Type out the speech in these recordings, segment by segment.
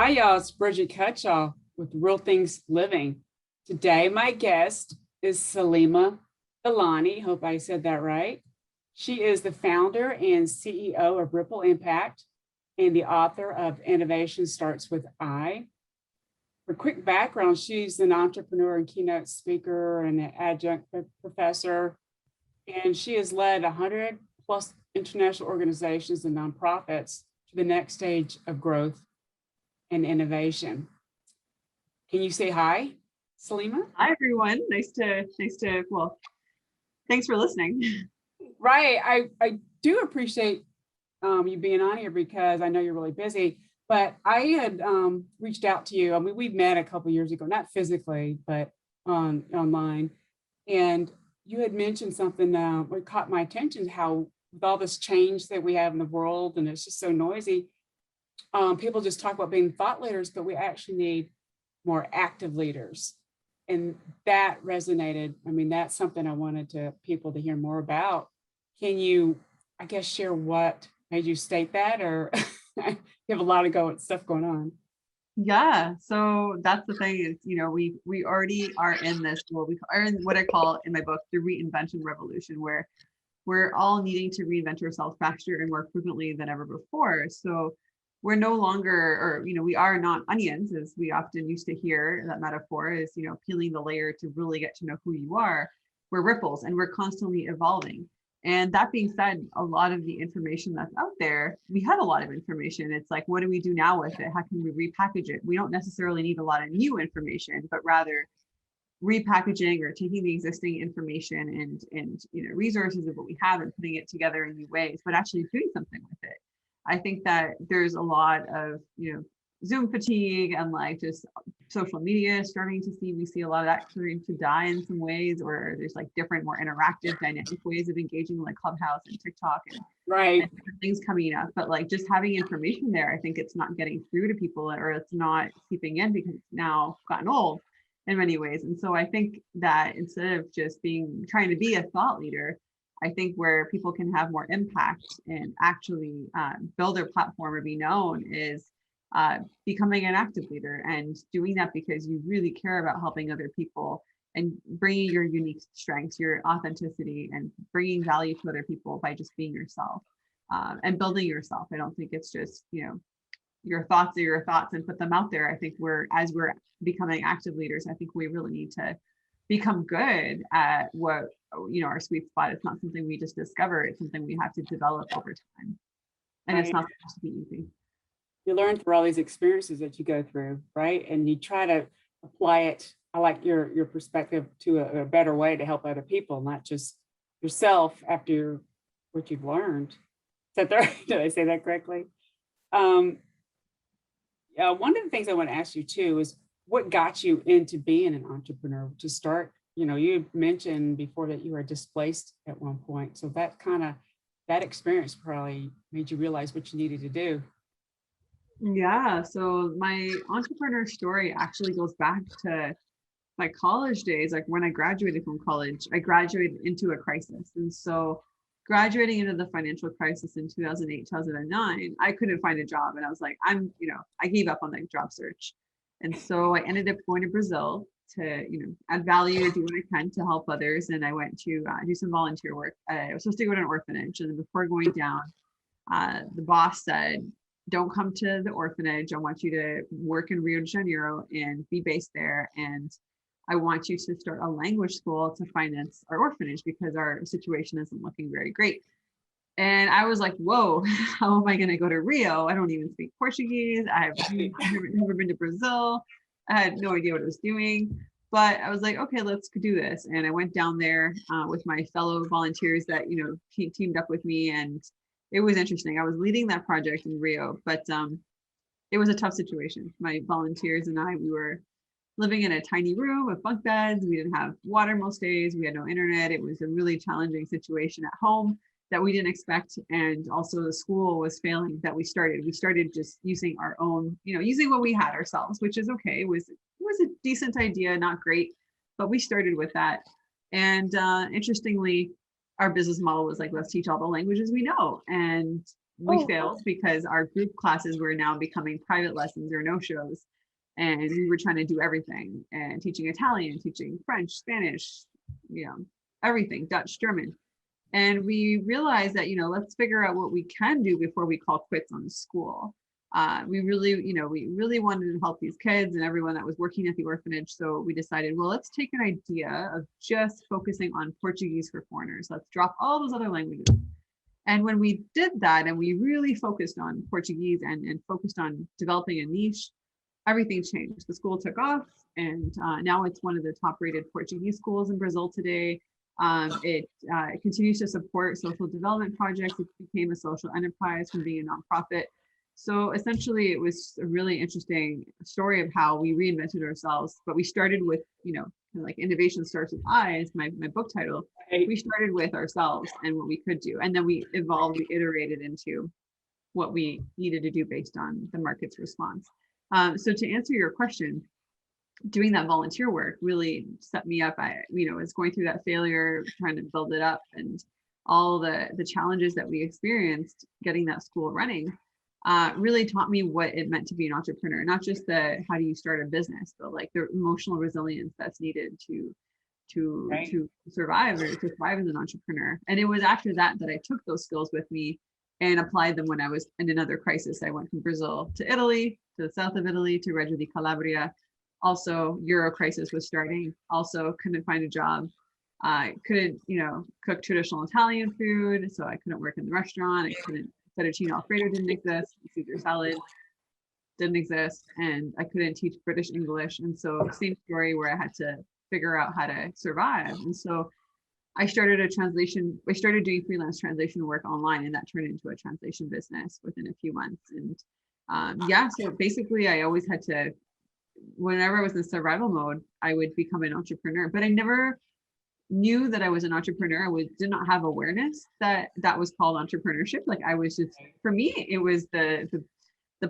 Hi, y'all. It's Bridget Cutshall with Real Things Living. Today, my guest is Saleema Vellani. Hope I said that right. She is the founder and CEO of Ripple Impact and the author of Innovation Starts with I. For quick background, she's an entrepreneur and keynote speaker and an adjunct professor, and she has led 100 plus international organizations and nonprofits to the next stage of growth and innovation. Can you say hi, Saleema? Hi, everyone. Well, thanks for listening. Right. I do appreciate you being on here because I know you're really busy, but I had reached out to you. I mean, we've met a couple of years ago, not physically, but online. And you had mentioned something that caught my attention, how with all this change that we have in the world, and it's just so noisy, people just talk about being thought leaders, but we actually need more active leaders. And that resonated. I mean, that's something I wanted people to hear more about. Can you, I guess, share what made you state that, or you have a lot of stuff going on? Yeah, so that's the thing is, we already are in this, we are in what I call in my book, the reinvention revolution, where we're all needing to reinvent ourselves faster and more frequently than ever before. So we're no longer, or, we are not onions, as we often used to hear that metaphor is, peeling the layer to really get to know who you are. We're ripples and we're constantly evolving. And that being said, a lot of the information that's out there, we have a lot of information. It's like, what do we do now with it? How can we repackage it? We don't necessarily need a lot of new information, but rather repackaging or taking the existing information and resources of what we have and putting it together in new ways, but actually doing something with it. I think that there's a lot of, Zoom fatigue and like just social media we see a lot of that starting to die in some ways, or there's like different, more interactive, dynamic ways of engaging like Clubhouse and TikTok and different things coming up. But like just having information there, I think it's not getting through to people, or it's not seeping in because it's now gotten old in many ways. And so I think that instead of just trying to be a thought leader, I think where people can have more impact and actually build their platform or be known is becoming an active leader, and doing that because you really care about helping other people and bringing your unique strengths, your authenticity, and bringing value to other people by just being yourself and building yourself. I don't think it's just, your thoughts are your thoughts and put them out there. I think as we're becoming active leaders, I think we really need to become good at what, our sweet spot. It's not something we just discover. It's something we have to develop over time. And It's not supposed to be easy. You learn through all these experiences that you go through, right? And you try to apply it. I like your perspective to a better way to help other people, not just yourself after what you've learned. Did I say that correctly? One of the things I want to ask you too is what got you into being an entrepreneur to start? You mentioned before that you were displaced at one point. So that experience probably made you realize what you needed to do. Yeah, so my entrepreneur story actually goes back to my college days. Like when I graduated from college, I graduated into a crisis. And so graduating into the financial crisis in 2008, 2009, I couldn't find a job. And I was like, I gave up on that job search. And so I ended up going to Brazil to, add value, do what I can to help others. And I went to do some volunteer work. I was supposed to go to an orphanage. And before going down, the boss said, don't come to the orphanage. I want you to work in Rio de Janeiro and be based there. And I want you to start a language school to finance our orphanage because our situation isn't looking very great. And I was like, whoa, how am I going to go to Rio? I don't even speak Portuguese. I've never been to Brazil. I had no idea what I was doing. But I was like, okay, let's do this. And I went down there with my fellow volunteers that, teamed up with me. And it was interesting. I was leading that project in Rio, but it was a tough situation. My volunteers and we were living in a tiny room with bunk beds. We didn't have water most days. We had no internet. It was a really challenging situation at home that we didn't expect. And also the school was failing that we started. We started just using our own, using what we had ourselves, which is okay. It was a decent idea, not great, but we started with that. And interestingly, our business model was like, let's teach all the languages we know. And we failed because our group classes were now becoming private lessons or no-shows. And we were trying to do everything and teaching Italian, teaching French, Spanish, everything, Dutch, German. And we realized that, let's figure out what we can do before we call quits on school. We really wanted to help these kids and everyone that was working at the orphanage. So we decided, well, let's take an idea of just focusing on Portuguese for foreigners. Let's drop all those other languages. And when we did that, and we really focused on Portuguese and focused on developing a niche, everything changed. The school took off, and now it's one of the top rated Portuguese schools in Brazil today. It continues to support social development projects. It became a social enterprise from being a nonprofit. So essentially, it was a really interesting story of how we reinvented ourselves. But we started with, like innovation starts with I is my book title. We started with ourselves and what we could do. And then we evolved, we iterated into what we needed to do based on the market's response. So to answer your question, doing that volunteer work really set me up. I was going through that failure, trying to build it up, and all the challenges that we experienced getting that school running really taught me what it meant to be an entrepreneur. Not just the how do you start a business, but like the emotional resilience that's needed to survive or to thrive as an entrepreneur. And it was after that I took those skills with me and applied them when I was in another crisis. I went from Brazil to Italy, to the south of Italy, to Reggio di Calabria. Also, Euro crisis was starting. Also, couldn't find a job. I couldn't, cook traditional Italian food, so I couldn't work in the restaurant. I couldn't. Fettuccine Alfredo didn't exist. Caesar salad didn't exist, and I couldn't teach British English. And so, same story where I had to figure out how to survive. And so, I started doing freelance translation work online, and that turned into a translation business within a few months. And so basically, I always had to, whenever I was in survival mode, I would become an entrepreneur. But I never knew that I was an entrepreneur. I did not have awareness that was called entrepreneurship. Like I was just, for me, it was the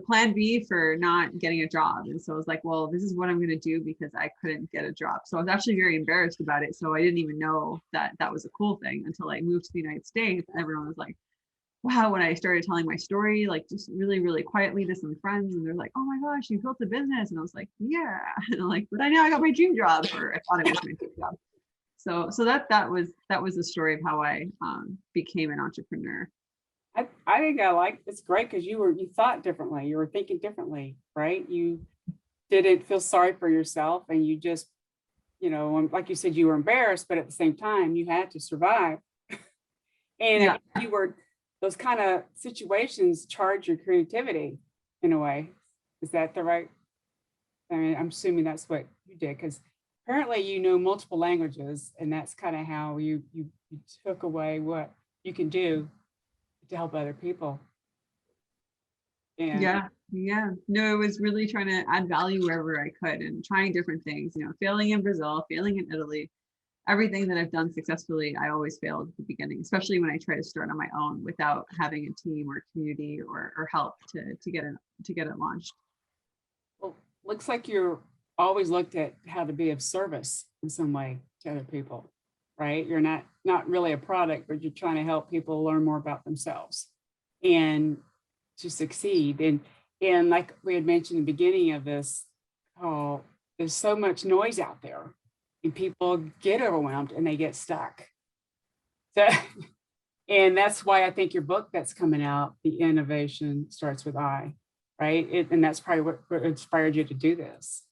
plan B for not getting a job. And so I was like, well, this is what I'm going to do because I couldn't get a job. So I was actually very embarrassed about it. So I didn't even know that was a cool thing until I moved to the United States. And everyone was like, wow, when I started telling my story, like just really, really quietly to some friends, and they're like, oh my gosh, you built a business. And I was like, yeah. And I'm like, but I got my dream job, or I thought it was my dream job. So that was the story of how I became an entrepreneur. I think it's great because you thought differently, you were thinking differently, right? You didn't feel sorry for yourself, and you just, like you said, you were embarrassed, but at the same time, you had to survive. And you were, those kind of situations charge your creativity in a way. Is that the right? I mean, I'm assuming that's what you did, because apparently you know multiple languages, and that's kind of how you took away what you can do to help other people. And no, it was really trying to add value wherever I could and trying different things, failing in Brazil, failing in Italy. Everything that I've done successfully, I always failed at the beginning, especially when I try to start on my own without having a team or community or help to get it launched. Well, looks like you're always looked at how to be of service in some way to other people, right? You're not really a product, but you're trying to help people learn more about themselves and to succeed. And like we had mentioned in the beginning of this call, there's so much noise out there, and people get overwhelmed and they get stuck. So, and that's why I think your book that's coming out, The Innovation Starts With I, right? And that's probably what inspired you to do this.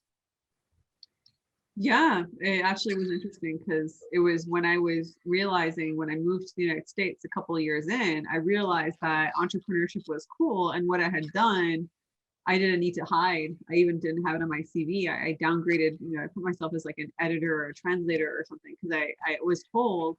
Yeah, it actually was interesting because it was when I was realizing, when I moved to the United States a couple of years in, I realized that entrepreneurship was cool, and what I had done, I didn't need to hide. I even didn't have it on my CV. I downgraded, I put myself as like an editor or a translator or something, because I was told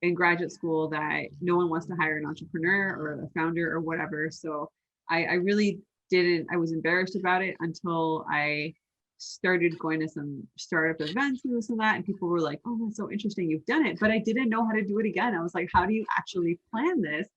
in graduate school that no one wants to hire an entrepreneur or a founder or whatever. So I really didn't, I was embarrassed about it until I started going to some startup events and this and that, and people were like, oh, that's so interesting, you've done it. But I didn't know how to do it again. I was like, how do you actually plan this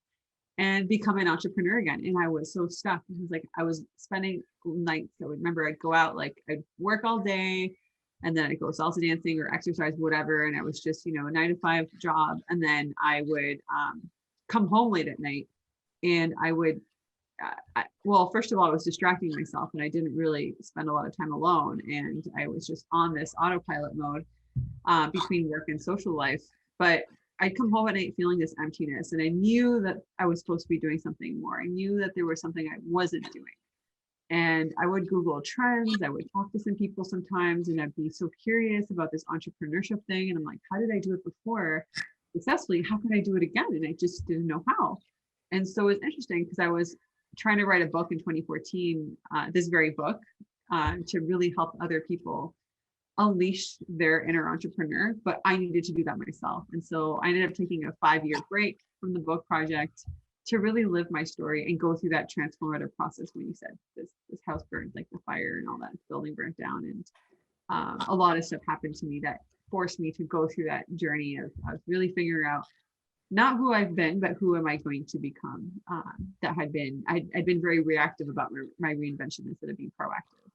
and become an entrepreneur again? And I was so stuck. It was like I was spending nights. I remember I'd go out, like I'd work all day, and then I'd go salsa dancing or exercise, whatever. And I was just, a 9 to 5 job. And then I would come home late at night And I would, well, first of all, I was distracting myself and I didn't really spend a lot of time alone. And I was just on this autopilot mode between work and social life. But I'd come home at night feeling this emptiness, and I knew that I was supposed to be doing something more. I knew that there was something I wasn't doing. And I would Google trends. I would talk to some people sometimes, and I'd be so curious about this entrepreneurship thing. And I'm like, how did I do it before successfully? How could I do it again? And I just didn't know how. And so it's interesting because I was trying to write a book in 2014, this very book, to really help other people unleash their inner entrepreneur, but I needed to do that myself. And so I ended up taking a 5-year break from the book project to really live my story and go through that transformative process. When you said this house burned, like the fire and all that building burnt down, and a lot of stuff happened to me that forced me to go through that journey of really figuring out not who I've been, but who am I going to become. I'd been very reactive about my reinvention instead of being proactive.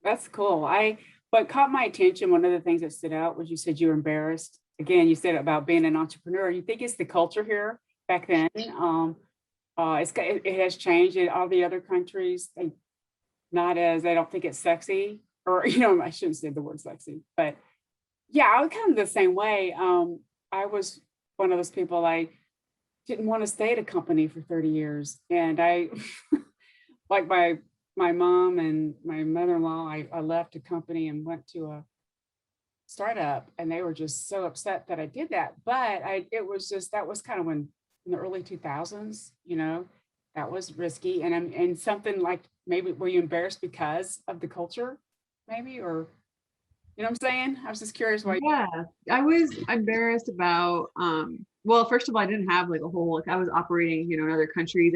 That's cool. What caught my attention, one of the things that stood out was you said you were embarrassed. Again, you said about being an entrepreneur. You think it's the culture here back then. It has changed in all the other countries. They don't think it's sexy, or, I shouldn't say the word sexy, but yeah, I was kind of the same way. I was one of those people, I didn't want to stay at a company for 30 years. And I, like my mom and my mother-in-law, I left a company and went to a startup, and they were just so upset that I did that. But that was kind of when, in the early 2000s, that was risky. And something like, maybe were you embarrassed because of the culture, maybe, or, you know what I'm saying? I was just curious why. Yeah, I was embarrassed about, well, first of all, I didn't have like a whole, like I was operating, in other countries.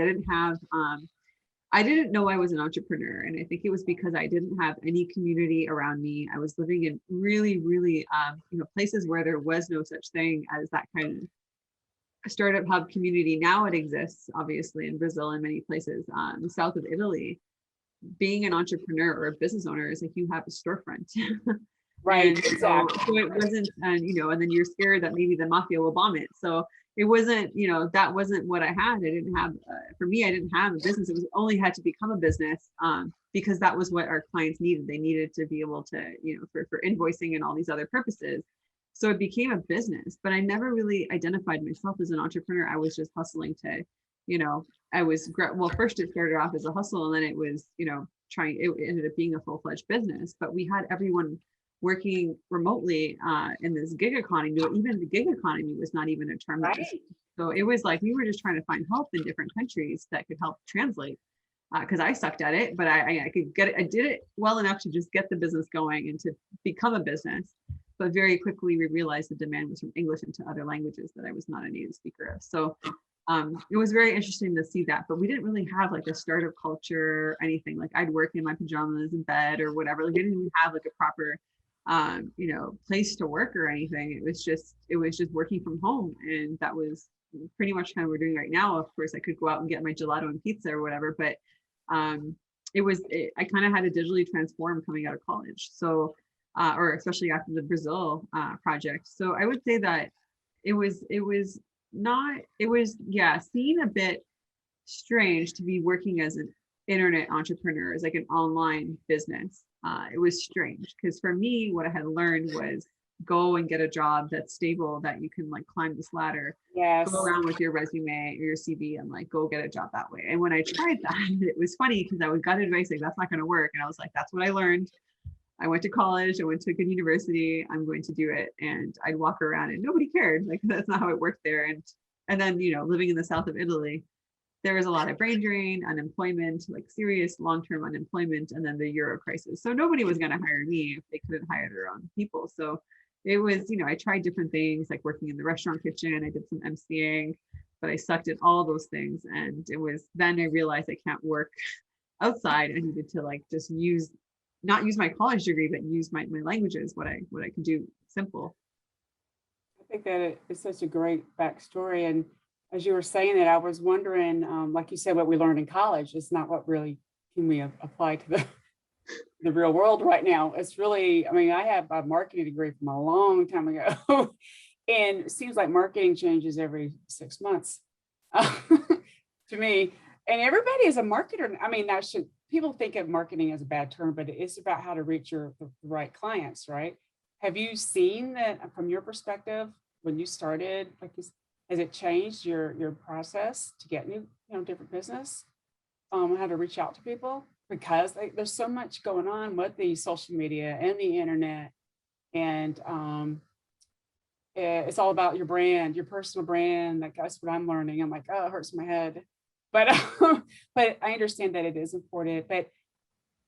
I didn't know I was an entrepreneur. And I think it was because I didn't have any community around me. I was living in really, really, places where there was no such thing as that kind of startup hub community. Now it exists, obviously, in Brazil and many places, in the south of Italy. Being an entrepreneur or a business owner is like you have a storefront. Right. And so it wasn't, and then you're scared that maybe the mafia will bomb it. So it wasn't, that wasn't what I had. I didn't have, for me, I didn't have a business. It was only had to become a business because that was what our clients needed. They needed to be able to, for invoicing and all these other purposes. So it became a business, but I never really identified myself as an entrepreneur. I was just hustling to, first it started off as a hustle, and then it was, it ended up being a full-fledged business. But we had everyone working remotely in this gig economy. Even the gig economy was not even a term. Right. So it was like we were just trying to find help in different countries that could help translate, because I sucked at it, but I could get it. I did it well enough to just get the business going and to become a business. But very quickly we realized the demand was from English into other languages that I was not a native speaker of. So it was very interesting to see that, but we didn't really have like a startup culture or anything. Like I'd work in my pajamas in bed or whatever. Like I didn't even have like a proper place to work or anything. It was just working from home, and that was pretty much kind of what we're doing right now. Of course, I could go out and get my gelato and pizza or whatever, but I kind of had to digitally transform coming out of college. So, or especially after the Brazil project. So I would say that it was seen a bit strange to be working as an internet entrepreneur, as like an online business. It was strange because for me, what I had learned was go and get a job that's stable, that you can like climb this ladder, Yes. Go around with your resume or your CV and like go get a job that way. And when I tried that, it was funny because I got advice like that's not going to work. And I was like, that's what I learned. I went to college, I went to a good university, I'm going to do it. And I'd walk around and nobody cared. Like that's not how it worked there. And then, living in the south of Italy, there was a lot of brain drain, unemployment, like serious long-term unemployment, and then the Euro crisis. So nobody was going to hire me if they couldn't hire their own people. So it was, I tried different things like working in the restaurant kitchen. I did some MCing, but I sucked at all those things. And it was then I realized I can't work outside. I needed to like just not use my college degree, but use my languages, what I can do simple. I think that it's such a great backstory. And as you were saying that, I was wondering, like you said, what we learned in college is not what really can we apply to the real world right now. It's really, I have a marketing degree from a long time ago, and it seems like marketing changes every 6 months. to me. And everybody is a marketer. I mean, people think of marketing as a bad term, but it's about how to reach the right clients, right? Have you seen that from your perspective when you started, has it changed your process to get new, different business, how to reach out to people? Because there's so much going on with the social media and the internet, and it's all about your brand, your personal brand. Like, that's what I'm learning. I'm like, oh, it hurts my head, but but I understand that it is important. But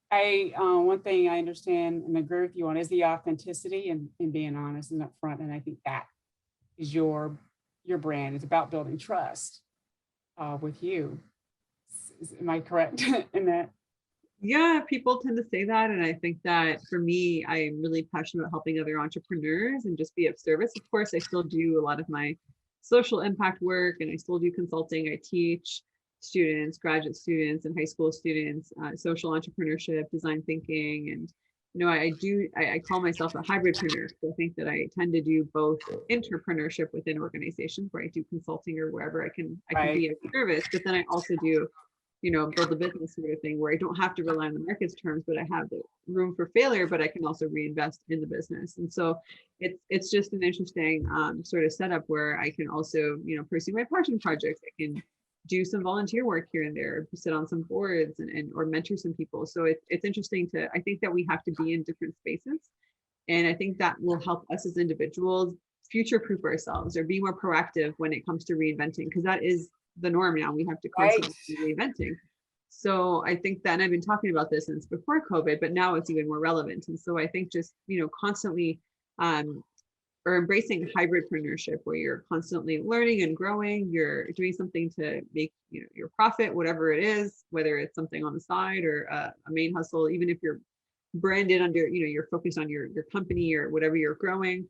one thing I understand and agree with you on is the authenticity and being honest and upfront. And I think that is your brand. It's about building trust with you. Am I correct in that? Yeah, people tend to say that. And I think that for me, I'm really passionate about helping other entrepreneurs and just be of service. Of course, I still do a lot of my social impact work, and I still do consulting. I teach students, graduate students and high school students, social entrepreneurship, design thinking. And, I call myself a hybridpreneur. So I think that I tend to do both entrepreneurship within organizations where I do consulting or wherever I can be of service, but then I also do build a business sort of thing where I don't have to rely on the market's terms, but I have the room for failure, but I can also reinvest in the business. And so it's just an interesting sort of setup where I can also, pursue my passion projects. I can do some volunteer work here and there, sit on some boards and or mentor some people. So it's interesting I think that we have to be in different spaces. And I think that will help us as individuals future-proof ourselves or be more proactive when it comes to reinventing, because that is the norm now. We have to constantly be reinventing. So I think that, and I've been talking about this since before COVID, but now it's even more relevant. And so I think just, constantly or embracing hybridpreneurship where you're constantly learning and growing, you're doing something to make your profit, whatever it is, whether it's something on the side or a main hustle, even if you're branded under, you're focused on your company or whatever you're growing.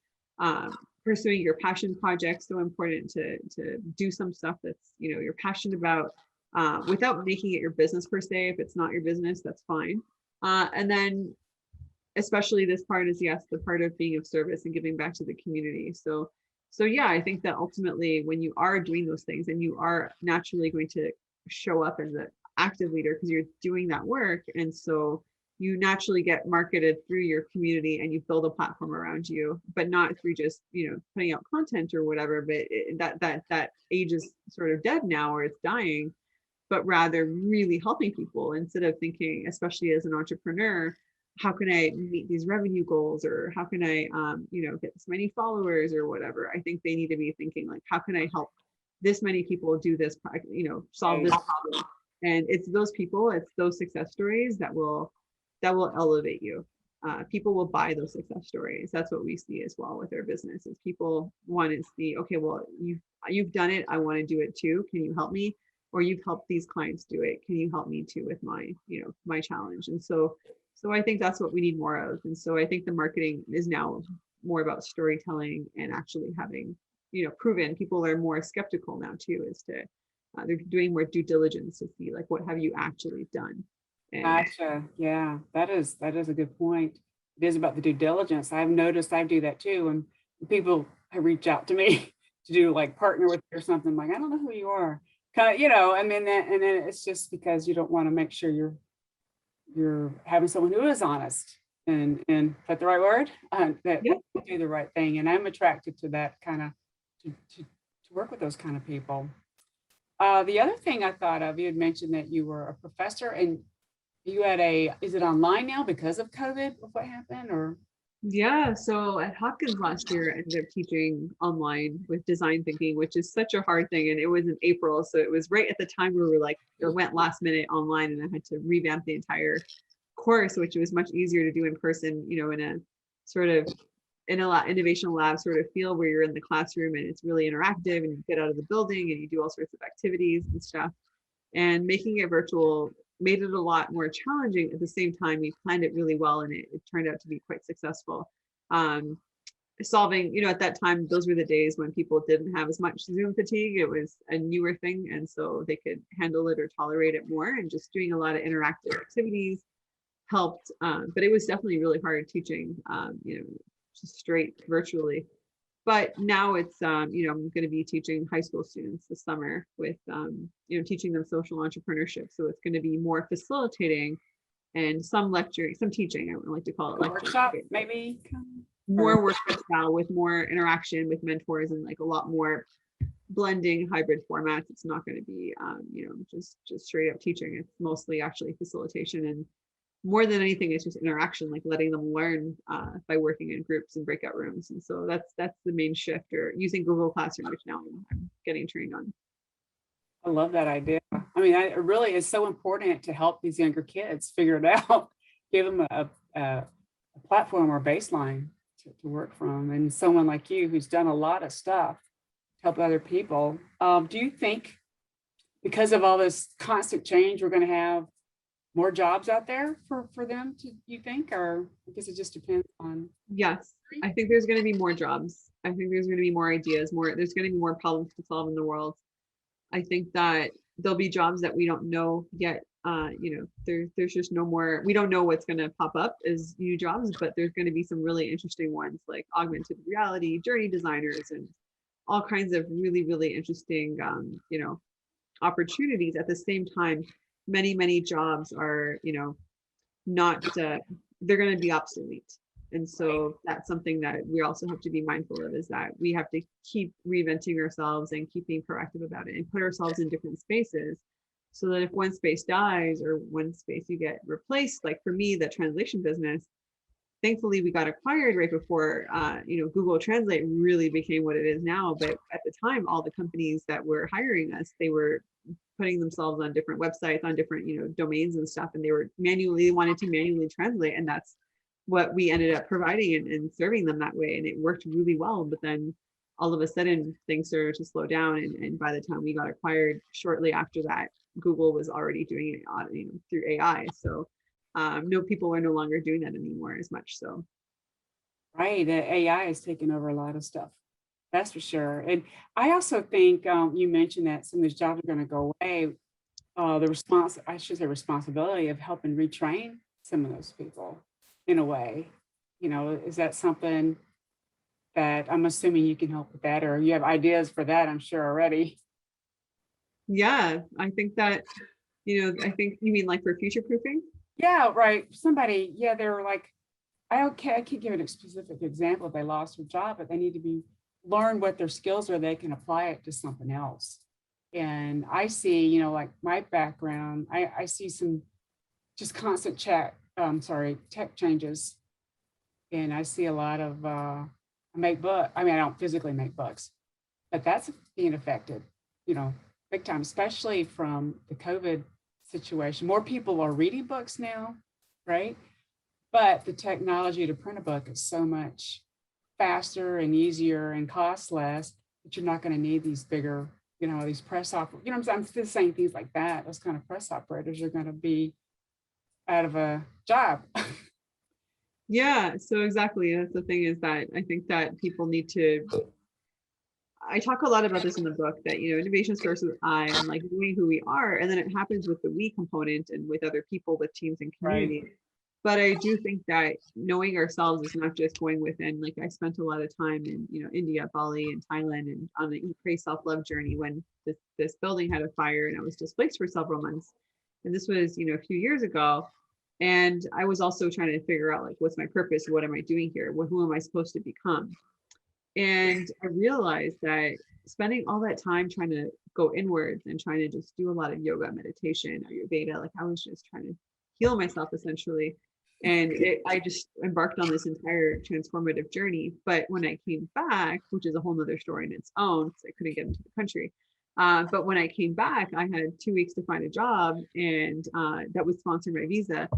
Pursuing your passion projects, so important to do some stuff that's you're passionate about without making it your business per se. If it's not your business, that's fine. And then especially this part is, yes, the part of being of service and giving back to the community. So yeah, I think that ultimately when you are doing those things and you are naturally going to show up as an active leader because you're doing that work, and so you naturally get marketed through your community and you build a platform around you, but not through just, putting out content or whatever, but that age is sort of dead now, or it's dying, but rather really helping people instead of thinking, especially as an entrepreneur, how can I meet these revenue goals, or how can I, get this many followers or whatever. I think they need to be thinking like, how can I help this many people do this, solve this problem? And it's those people, it's those success stories that will elevate you. People will buy those success stories. That's what we see as well with our business. Is people want to see, okay, well, you've done it. I want to do it too. Can you help me? Or you've helped these clients do it. Can you help me too with my, my challenge? And so I think that's what we need more of. And so I think the marketing is now more about storytelling and actually having, proven. People are more skeptical now too, as to they're doing more due diligence to see like, what have you actually done? Gotcha. Yeah, that is a good point. It is about the due diligence. I've noticed I do that too. And people have reached out to me to do like partner with you or something. I'm like, I don't know who you are. Kind of, I mean, and then it's just because you don't want to make sure you're having someone who is honest and is that the right word? That do the right thing. And I'm attracted to that kind of to work with those kind of people. The other thing I thought of, you had mentioned that you were a professor and you had is it online now because of COVID? What happened or? Yeah, so at Hopkins last year, I ended up teaching online with design thinking, which is such a hard thing. And it was in April. So it was right at the time where we were like, it went last minute online, and I had to revamp the entire course, which was much easier to do in person, in a sort of innovation lab sort of feel where you're in the classroom and it's really interactive and you get out of the building and you do all sorts of activities and stuff. And making it virtual made it a lot more challenging. At the same time, we planned it really well and it turned out to be quite successful. Solving, at that time, those were the days when people didn't have as much Zoom fatigue. It was a newer thing. And so they could handle it or tolerate it more, and just doing a lot of interactive activities helped. But it was definitely really hard teaching, just straight virtually. But now it's, you know, I'm going to be teaching high school students this summer with, you know, teaching them social entrepreneurship. So it's going to be more facilitating and some lecturing, some teaching. I don't like to call it lecturing. Workshop, maybe? More workshop style with more interaction with mentors and like a lot more blending hybrid formats. It's not going to be, you know, just straight up teaching. It's mostly actually facilitation, and more than anything, it's just interaction, like letting them learn by working in groups and breakout rooms. And so that's the main shift, or using Google Classroom, which now I'm getting trained on. I love that idea. I mean, it really is so important to help these younger kids figure it out, give them a platform or baseline to work from. And someone like you who's done a lot of stuff to help other people. Do you think because of all this constant change, we're going to have more jobs out there for them, you think? Or I guess it just depends on. Yes, I think there's going to be more jobs. I think there's going to be more ideas, there's going to be more problems to solve in the world. I think that there'll be jobs that we don't know yet. You know, there's just no more, we don't know what's going to pop up as new jobs, but there's going to be some really interesting ones like augmented reality, journey designers, and all kinds of really, really interesting, you know, opportunities. At the same time, many jobs are, you know, not, they're going to be obsolete. And so that's something that we also have to be mindful of, is that we have to keep reinventing ourselves and keep being proactive about it and put ourselves in different spaces, so that if one space dies or one space you get replaced, like for me, the translation business, thankfully we got acquired right before, you know, Google Translate really became what it is now. But at the time, all the companies that were hiring us, they were putting themselves on different websites, on different, you know, domains and stuff, and they wanted to manually translate, and that's what we ended up providing and serving them that way, and it worked really well. But then all of a sudden things started to slow down, and by the time we got acquired, shortly after that, Google was already doing it, you know, through AI. So no, people are no longer doing that anymore as much. So Right, the AI is taking over a lot of stuff. That's for sure. And I also think you mentioned that some of these jobs are going to go away. I should say responsibility of helping retrain some of those people in a way. You know, is that something that I'm assuming you can help with that, or you have ideas for that, I'm sure already? yeah, I think that, you know, I think you mean like for future proofing. Yeah, right. Somebody, yeah, they were like, I can't give a specific example if they lost their job, but they need to be learn what their skills are, they can apply it to something else. And I see, you know, like my background, I see some just constant tech changes. And I see a lot of I mean, I don't physically make books, but that's being affected, you know, big time, especially from the COVID situation. More people are reading books now, right? But the technology to print a book is so much faster and easier and costs less that you're not going to need these bigger, you know, these press operators. You know, I'm just saying things like that. Those kind of press operators are going to be out of a job. Yeah, so exactly. That's the thing, is that I think that people need to, I talk a lot about this in the book, that, you know, innovation starts with I, and like knowing who we are, and then it happens with the we component and with other people, with teams and Right. communities. But I do think that knowing ourselves is not just going within. Like I spent a lot of time in, you know, India, Bali, and Thailand, and on the Eat, Pray, Self-Love journey when this building had a fire and I was displaced for several months. And this was, you know, a few years ago. And I was also trying to figure out, like, what's my purpose? What am I doing here? Who am I supposed to become? And I realized that spending all that time trying to go inwards and trying to just do a lot of yoga, meditation, Ayurveda, like I was just trying to heal myself essentially. And I just embarked on this entire transformative journey. But when I came back, which is a whole nother story in its own, because I couldn't get into the country. But when I came back, I had 2 weeks to find a job, and that would sponsor my visa.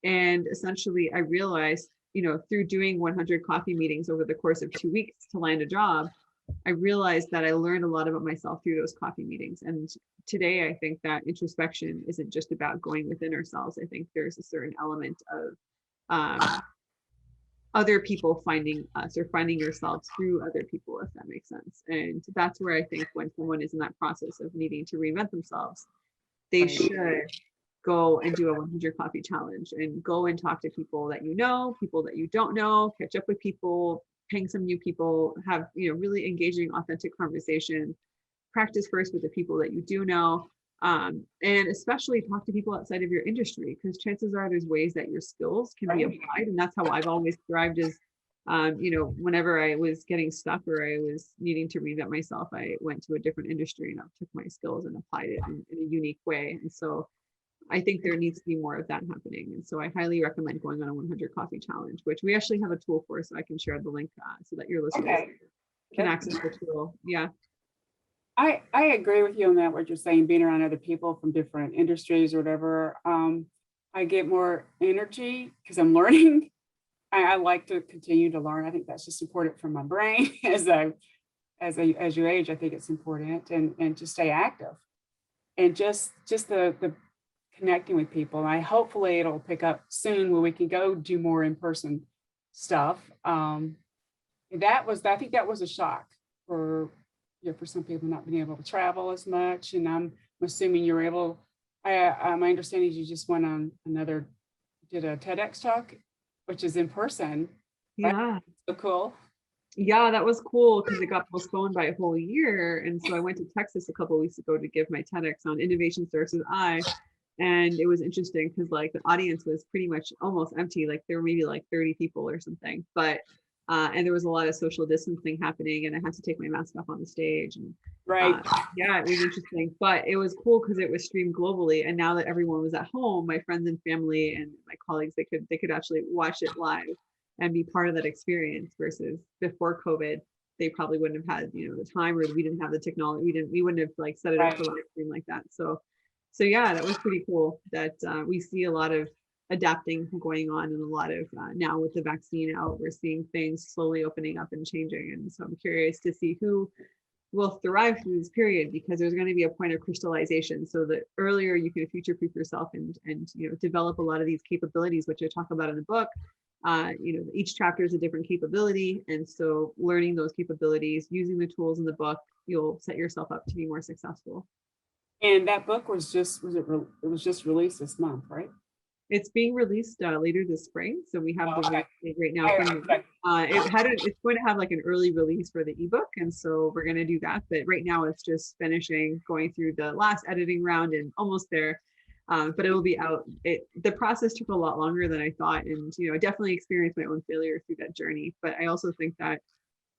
And essentially, I realized, you know, through doing 100 coffee meetings over the course of 2 weeks to land a job, I realized that I learned a lot about myself through those coffee meetings. And today, I think that introspection isn't just about going within ourselves. I think there's a certain element of other people finding us, or finding yourselves through other people, if that makes sense. And that's where I think when someone is in that process of needing to reinvent themselves, they should go and do a 100 coffee challenge and go and talk to people that you know, people that you don't know, catch up with people, hang some new people, have, really engaging, authentic conversation, practice first with the people that you do know, and especially talk to people outside of your industry, because chances are there's ways that your skills can be applied. And that's how I've always thrived is, whenever I was getting stuck or I was needing to reinvent myself, I went to a different industry and I took my skills and applied it in a unique way. And so I think there needs to be more of that happening. And so I highly recommend going on a 100 coffee challenge, which we actually have a tool for, so I can share the link so that your listeners can access the tool. Yeah. I agree with you on that, what you're saying, being around other people from different industries or whatever. I get more energy because I'm learning. I like to continue to learn. I think that's just important for my brain as you age. I think it's important, and to stay active, and just the connecting with people. Hopefully it'll pick up soon where we can go do more in-person stuff. I think that was a shock for some people not being able to travel as much. And I'm assuming you're able. My understanding is you just went on did a TEDx talk, which is in person. Yeah. Right? So cool. Yeah, that was cool because it got postponed by a whole year. And so I went to Texas a couple of weeks ago to give my TEDx on innovation starts with I. And it was interesting because like the audience was pretty much almost empty. Like there were maybe like 30 people or something, but and there was a lot of social distancing happening, and I had to take my mask off on the stage. And yeah, it was interesting, but it was cool because it was streamed globally. And now that everyone was at home, my friends and family and my colleagues, they could actually watch it live and be part of that experience, versus before COVID, they probably wouldn't have had, the time, or we didn't have the technology. We wouldn't have like set it up for live stream like that. So yeah, that was pretty cool that we see a lot of adapting going on, and a lot of now with the vaccine out, we're seeing things slowly opening up and changing. And so I'm curious to see who will thrive through this period, because there's going to be a point of crystallization. So the earlier you can future-proof yourself and develop a lot of these capabilities, which I talk about in the book. Each chapter is a different capability, and so learning those capabilities, using the tools in the book, you'll set yourself up to be more successful. And that book was just released this month, right? It's being released later this spring, so we have the release right now. It's going to have like an early release for the ebook, and so we're going to do that. But right now, it's just finishing, going through the last editing round, and almost there. But it will be out. The process took a lot longer than I thought, and I definitely experienced my own failure through that journey. But I also think that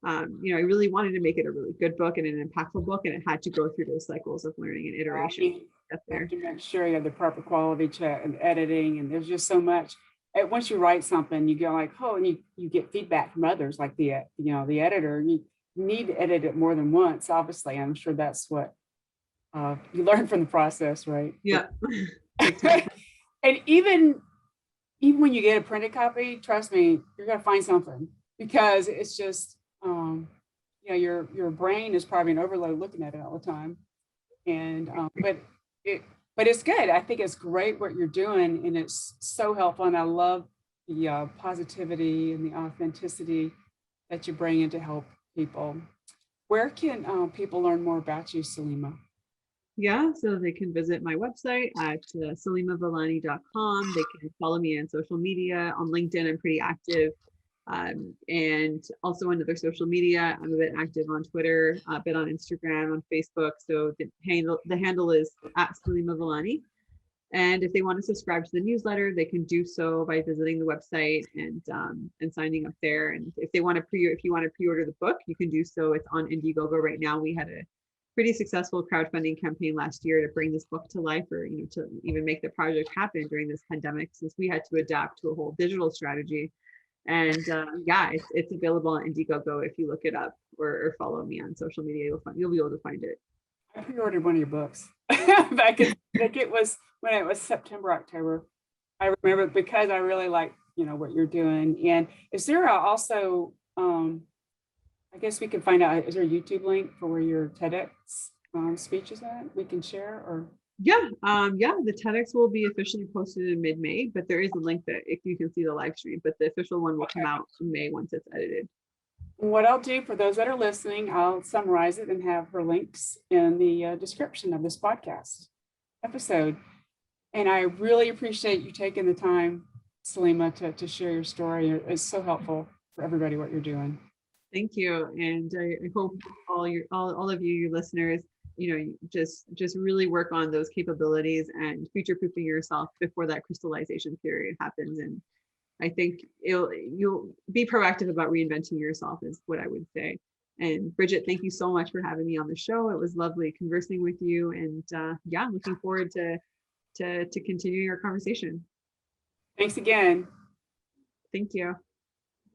I really wanted to make it a really good book and an impactful book, and it had to go through those cycles of learning and iteration. You have to make sure you have the proper quality check and editing, and there's just so much. And once you write something, you go like, oh, and you get feedback from others, like the editor. You need to edit it more than once, obviously. I'm sure that's what you learn from the process, right? Yeah. And even when you get a printed copy, trust me, you're gonna find something, because it's just your brain is probably in overload looking at it all the time. And but it's good. I think it's great what you're doing, and it's so helpful. And I love the positivity and the authenticity that you bring in to help people. Where can people learn more about you, Saleema? Yeah, so they can visit my website at saleemavellani.com. They can follow me on social media. On LinkedIn, I'm pretty active. And also on other social media, I'm a bit active on Twitter, a bit on Instagram, on Facebook. So the handle is at Saleema Vellani. And if they want to subscribe to the newsletter, they can do so by visiting the website and signing up there. And if you want to pre-order the book, you can do so. It's on Indiegogo right now. We had a pretty successful crowdfunding campaign last year to bring this book to life, or to even make the project happen during this pandemic, since we had to adapt to a whole digital strategy. And it's available on Indiegogo. If you look it up or follow me on social media, you'll be able to find it. I pre-ordered one of your books back in, I think it was when it was September, October. I remember, because I really like what you're doing. And is there also I guess we can find out, is there a YouTube link for where your TEDx speech is at? We can share, or the TEDx will be officially posted in mid-May, but there is a link that if you can see the live stream, but the official one will come out in May once it's edited. What I'll do for those that are listening, I'll summarize it and have her links in the description of this podcast episode. And I really appreciate you taking the time, Saleema, to share your story. It's so helpful for everybody what you're doing. Thank you. And I hope all of you, your listeners, just really work on those capabilities and future proofing yourself before that crystallization period happens. And I think you'll be proactive about reinventing yourself is what I would say. And Bridget, thank you so much for having me on the show. It was lovely conversing with you. And yeah, I'm looking forward to continuing our conversation. Thanks again. Thank you.